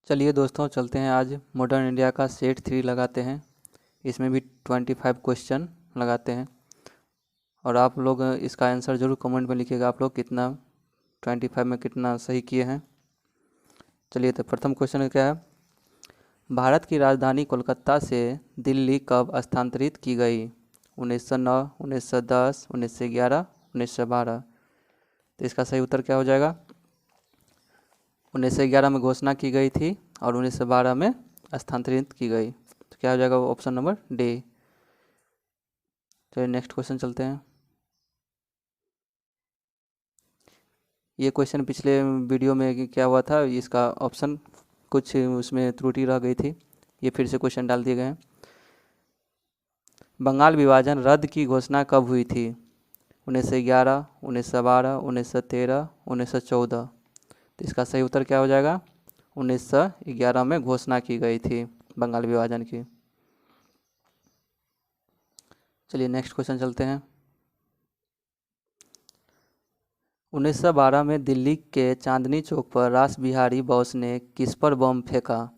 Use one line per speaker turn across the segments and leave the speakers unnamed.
चलिए दोस्तों, चलते हैं आज मॉडर्न इंडिया का सेट 3 लगाते हैं। इसमें भी 25 क्वेश्चन लगाते हैं और आप लोग इसका आंसर ज़रूर कमेंट में लिखिएगा, आप लोग कितना 25 में कितना सही किए हैं। चलिए, तो प्रथम क्वेश्चन क्या है। भारत की राजधानी कोलकाता से दिल्ली कब स्थानांतरित की गई? 1909, 1910, 1911, 1912। तो इसका सही उत्तर क्या हो जाएगा? 1911 में घोषणा की गई थी और 1912 में स्थानांतरित की गई। तो क्या हो जाएगा? वो ऑप्शन नंबर डी। चलिए नेक्स्ट क्वेश्चन चलते हैं। ये क्वेश्चन पिछले वीडियो में क्या हुआ था, इसका ऑप्शन कुछ उसमें त्रुटि रह गई थी, ये फिर से क्वेश्चन डाल दिए गए हैं। बंगाल विभाजन रद्द की घोषणा कब हुई थी? 1911, 1912, 1913, 1914। तो इसका सही उत्तर क्या हो जाएगा? 1911 में घोषणा की गई थी बंगाल विभाजन की। चलिए नेक्स्ट क्वेश्चन चलते हैं। 1912 में दिल्ली के चांदनी चौक पर रास बिहारी बोस ने किस पर बम फेंका?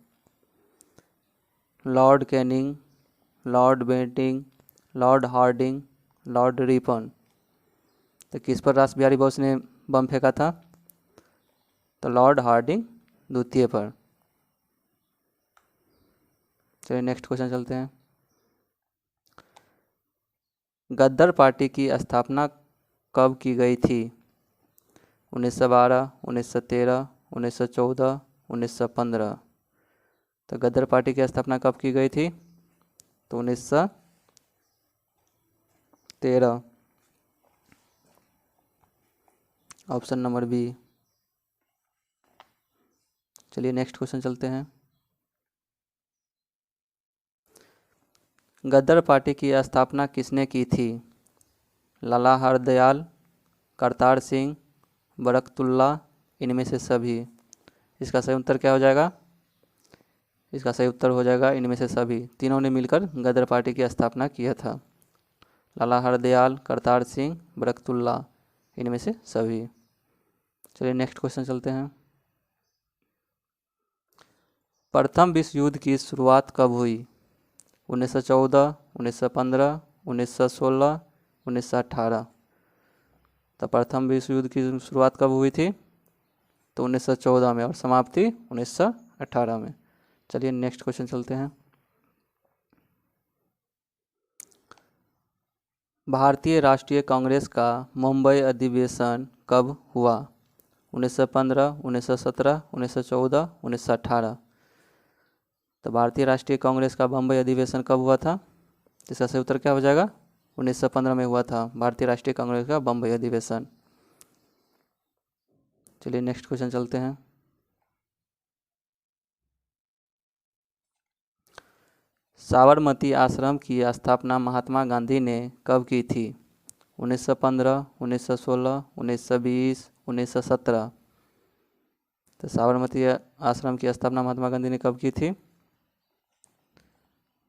Lord Canning, Lord Bentinck, Lord Hardinge, Lord Ripon. तो किस पर रास बिहारी बोस ने बम फेंका था? तो लॉर्ड हार्डिंग द्वितीय पर। चलिए नेक्स्ट क्वेश्चन चलते हैं। गद्दर पार्टी की स्थापना कब की गई थी? 1912, 1913, 1914, 1915। तो गद्दर पार्टी की स्थापना कब की गई थी? तो 1913, ऑप्शन नंबर बी। चलिए नेक्स्ट क्वेश्चन चलते हैं। गद्दर पार्टी की स्थापना किसने की थी? लाला हरदयाल, करतार सिंह, बरकतुल्ला, इनमें से सभी। इसका सही उत्तर क्या हो जाएगा? इसका सही उत्तर हो जाएगा इनमें से सभी। तीनों ने मिलकर गद्दर पार्टी की स्थापना किया था। लाला हरदयाल, करतार सिंह, बरकतुल्ला, इनमें से सभी। चलिए नेक्स्ट क्वेश्चन चलते हैं। प्रथम विश्व युद्ध की शुरुआत कब हुई? 1914, 1915, 1916, 1918। तो प्रथम विश्व युद्ध की शुरुआत कब हुई थी? तो 1914 में और समाप्ति 1918 में। चलिए नेक्स्ट क्वेश्चन चलते हैं। भारतीय राष्ट्रीय कांग्रेस का मुंबई अधिवेशन कब हुआ? 1915, 1917, 1914, 1918। तो भारतीय राष्ट्रीय कांग्रेस का बम्बई अधिवेशन कब हुआ था? तो इसका सही उत्तर क्या हो जाएगा? 1915 में हुआ था भारतीय राष्ट्रीय कांग्रेस का बम्बई अधिवेशन। चलिए नेक्स्ट क्वेश्चन चलते हैं। साबरमती आश्रम की स्थापना महात्मा गांधी ने कब की थी? 1915, 1916, 1920, 1917। तो साबरमती आश्रम की स्थापना महात्मा गांधी ने कब की थी?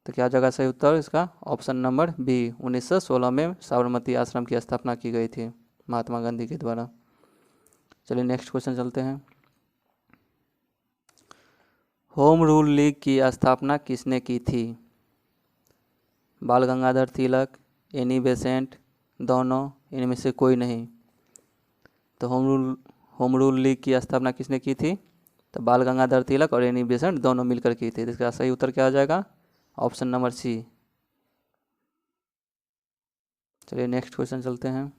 तो क्या जगह सही उत्तर इसका? Option number B. 1916 में साबरमती आश्रम की स्थापना की गई थी महात्मा गांधी के द्वारा। चलिए नेक्स्ट क्वेश्चन चलते हैं। होम रूल लीग की स्थापना किसने की थी? बाल गंगाधर तिलक, एनी बेसेंट, दोनों, इनमें से कोई नहीं। तो होम रूल लीग की स्थापना किसने की थी? तो बाल गंगाधर तिलक और एनी बेसेंट दोनों मिलकर की थी। तो इसका सही उत्तर क्या आ जाएगा? Option number C. चलिए नेक्स्ट क्वेश्चन चलते हैं।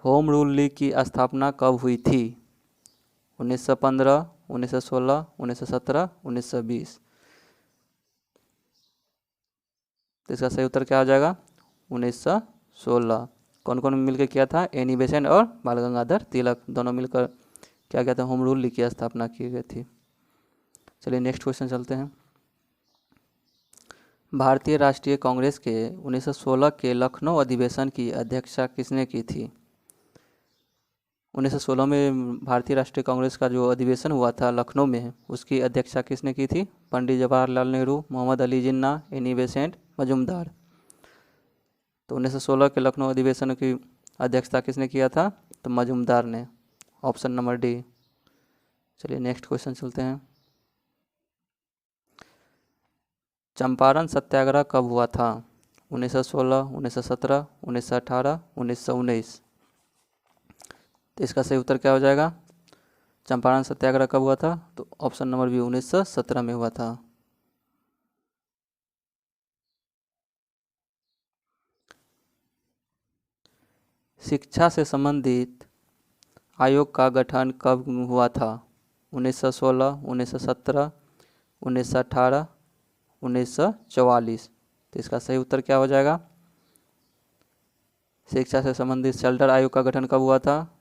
होम रूल लीग की स्थापना कब हुई थी? 1915, 1916, 1917, 1920। तो इसका सही उत्तर क्या आ जाएगा? 1916। कौन कौन मिलकर किया था? एनी बेसेंट और बाल गंगाधर तिलक दोनों मिलकर क्या किया था? होम रूल लीग की स्थापना की गई थी। चलिए नेक्स्ट क्वेश्चन चलते हैं। भारतीय राष्ट्रीय कांग्रेस के 1916 के लखनऊ अधिवेशन की अध्यक्षता किसने की थी? 1916 में भारतीय राष्ट्रीय कांग्रेस का जो अधिवेशन हुआ था लखनऊ में, उसकी अध्यक्षता किसने की थी? Pandit Jawaharlal Nehru, Mohammad Ali Jinnah, Annie Besant, Majumdar. तो 1916 के लखनऊ अधिवेशन की अध्यक्षता किसने किया था? तो मजूमदार ने। Option number D. चलिए नेक्स्ट क्वेश्चन चलते हैं। चंपारण सत्याग्रह कब हुआ था? 1916, 1917, 1918, 1919। तो इसका सही उत्तर क्या हो जाएगा? चंपारण सत्याग्रह कब हुआ था? तो ऑप्शन नंबर बी 1917 में हुआ था। शिक्षा से संबंधित आयोग का गठन कब हुआ था? 1916, 1917, 1918, 1944। तो इसका सही उत्तर क्या हो जाएगा? शिक्षा से संबंधित शेल्टर आयोग का गठन कब हुआ था?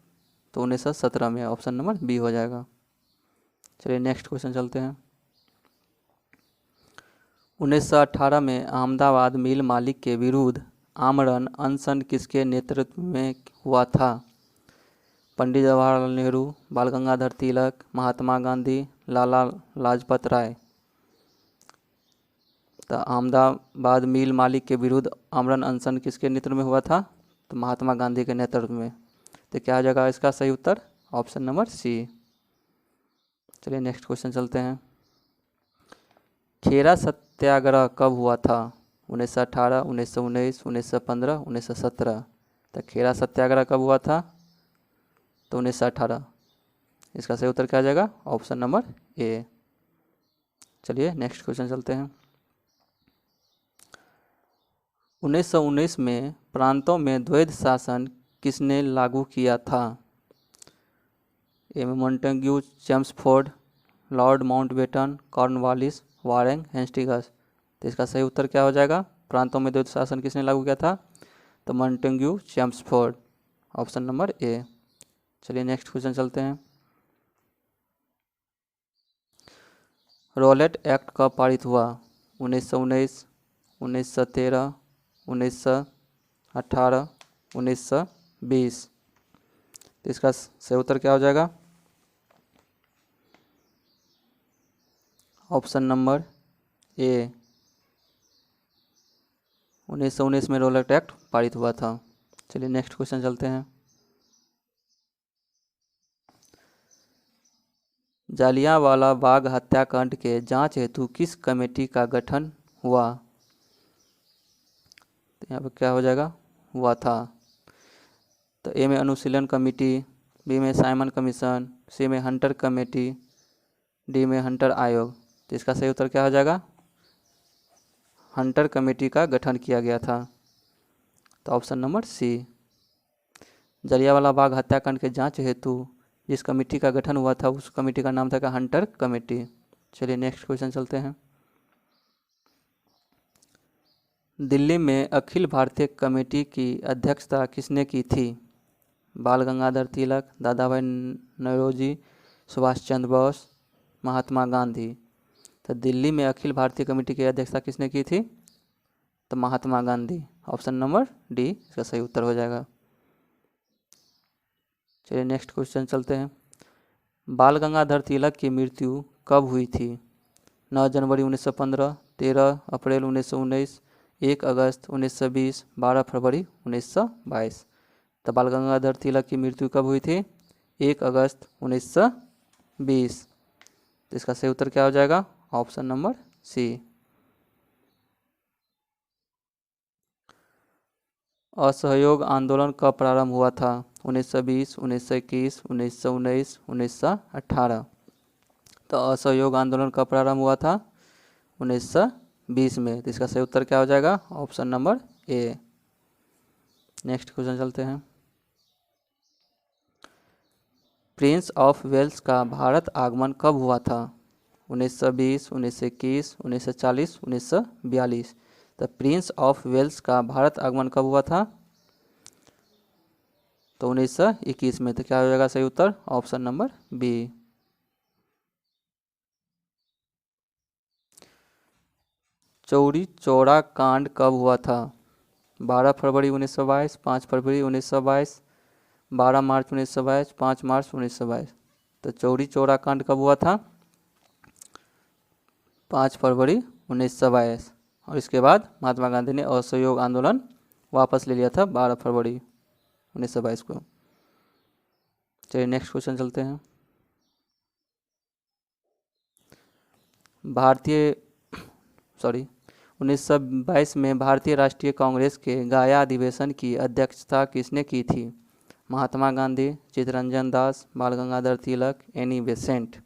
तो 1917 में, ऑप्शन नंबर बी हो जाएगा। चलिए नेक्स्ट क्वेश्चन चलते हैं। 1918 में अहमदाबाद मिल मालिक के विरुद्ध आमरण अनशन किसके नेतृत्व में हुआ था? पंडित जवाहरलाल नेहरू, बाल गंगाधर तिलक, महात्मा गांधी, लाला लाजपत राय। तो अहमदाबाद मिल मालिक के विरुद्ध आमरण अनशन किसके नेतृत्व में हुआ था? तो महात्मा गांधी के नेतृत्व में। तो क्या हो जाएगा इसका सही उत्तर? Option number C. चलिए नेक्स्ट क्वेश्चन चलते हैं। खेरा सत्याग्रह कब हुआ था? 1918, 1919, 1915, 1917। तो खेरा सत्याग्रह कब हुआ था? तो 1918। इसका सही उत्तर क्या आ जाएगा? Option number A. चलिए नेक्स्ट क्वेश्चन चलते हैं। 1919 में प्रांतों में द्वैध शासन किसने लागू किया था? ए में Montagu, Chelmsford, Lord Mountbatten, Cornwallis, Warren Hastings. तो इसका सही उत्तर क्या हो जाएगा? प्रांतों में द्वैध शासन किसने लागू किया था? तो Montagu, Chelmsford, option number A. चलिए नेक्स्ट क्वेश्चन चलते हैं। रॉलेट एक्ट कब पारित हुआ? 1919, 1913, 1918, 1920। तो इसका सही उत्तर क्या हो जाएगा? ऑप्शन नंबर ए, 1919 में रॉलेट एक्ट पारित हुआ था। चलिए नेक्स्ट क्वेश्चन चलते हैं। जालियांवाला बाग हत्याकांड के जांच हेतु किस कमेटी का गठन हुआ? तो यहाँ पर क्या हो जाएगा? हुआ था। तो ए में अनुशीलन कमेटी, बी में साइमन कमीशन, सी में हंटर कमेटी, डी में हंटर आयोग। तो इसका सही उत्तर क्या हो जाएगा? हंटर कमेटी का गठन किया गया था। तो ऑप्शन नंबर सी। जलियांवाला बाग हत्याकांड के जांच हेतु जिस कमेटी का गठन हुआ था उस कमेटी का नाम था हंटर कमेटी। चलिए नेक्स्ट क्वेश्चन चलते हैं। दिल्ली में अखिल भारतीय कमेटी की अध्यक्षता किसने की थी? बाल गंगाधर तिलक, दादा भाई नौरोजी, सुभाष चंद्र बोस, महात्मा गांधी। तो दिल्ली में अखिल भारतीय कमेटी की अध्यक्षता किसने की थी? तो Mahatma Gandhi, option number D इसका सही उत्तर हो जाएगा। चलिए नेक्स्ट क्वेश्चन चलते हैं। बाल गंगाधर तिलक की मृत्यु कब हुई थी? 9 जनवरी 1915, 13 अप्रैल 1919, 1 अगस्त 1920, 12 फरवरी 1922। तो बाल गंगाधर तिलक की मृत्यु कब हुई थी? 1 अगस्त 1920। तो इसका सही उत्तर क्या हो जाएगा? Option number C. असहयोग आंदोलन कब प्रारंभ हुआ था? 1920, 1921, 1919, 1918। तो असहयोग आंदोलन कब प्रारंभ हुआ था? 1920 में। तो इसका सही उत्तर क्या हो जाएगा? ऑप्शन नंबर ए। नेक्स्ट क्वेश्चन चलते हैं। प्रिंस ऑफ वेल्स का भारत आगमन कब हुआ था? 1920, 1921, 1940, 1942। तो प्रिंस ऑफ वेल्स का भारत आगमन कब हुआ था? तो 1921 में। तो क्या हो जाएगा सही उत्तर? Option number B. Chauri Chaura कांड कब हुआ था? 12 फरवरी 1922, 5 फरवरी 1922, 12 मार्च 1922, 5 मार्च 1922। तो चौरी चौरा कांड कब हुआ था? 5 फरवरी 1922। और इसके बाद महात्मा गांधी ने असहयोग आंदोलन वापस ले लिया था 12 फरवरी 1922 को। चलिए नेक्स्ट क्वेश्चन चलते हैं। भारतीय 1922 में भारतीय राष्ट्रीय कांग्रेस के गया अधिवेशन की अध्यक्षता किसने की थी? महात्मा गांधी, चित्तरंजन दास, बाल गंगाधर तिलक, एनी बेसेंट।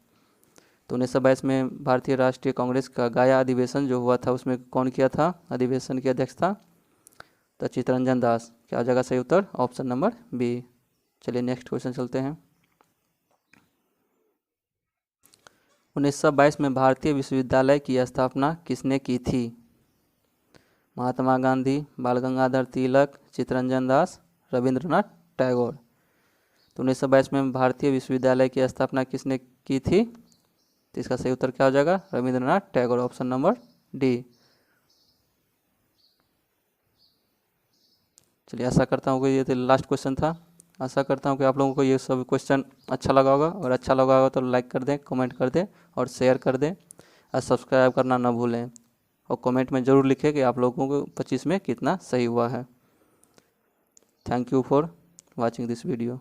तो 1922 में भारतीय राष्ट्रीय कांग्रेस का गया अधिवेशन जो हुआ था उसमें कौन किया था अधिवेशन की अध्यक्षता? तो चित्तरंजन दास। क्या हो जाएगा सही उत्तर? Option number B. चलिए नेक्स्ट क्वेश्चन चलते हैं। 1922 में भारतीय विश्वविद्यालय की स्थापना किसने की थी? महात्मा गांधी, बाल गंगाधर तिलक, चित्तरंजन दास, रविंद्रनाथ टैगोर। तो 1922 में भारतीय विश्वविद्यालय की स्थापना किसने की थी? तो इसका सही उत्तर क्या हो जाएगा? Rabindranath Tagore. Option number D. चलिए आशा करता हूँ कि ये तो लास्ट क्वेश्चन था। आशा करता हूँ कि आप लोगों को ये सब क्वेश्चन अच्छा लगा होगा, और अच्छा लगा होगा तो लाइक कर दें, कमेंट कर दें और शेयर कर दें, और सब्सक्राइब करना ना भूलें, और कमेंट में ज़रूर लिखें कि आप लोगों को 25 में कितना सही हुआ है। Thank you for watching this video.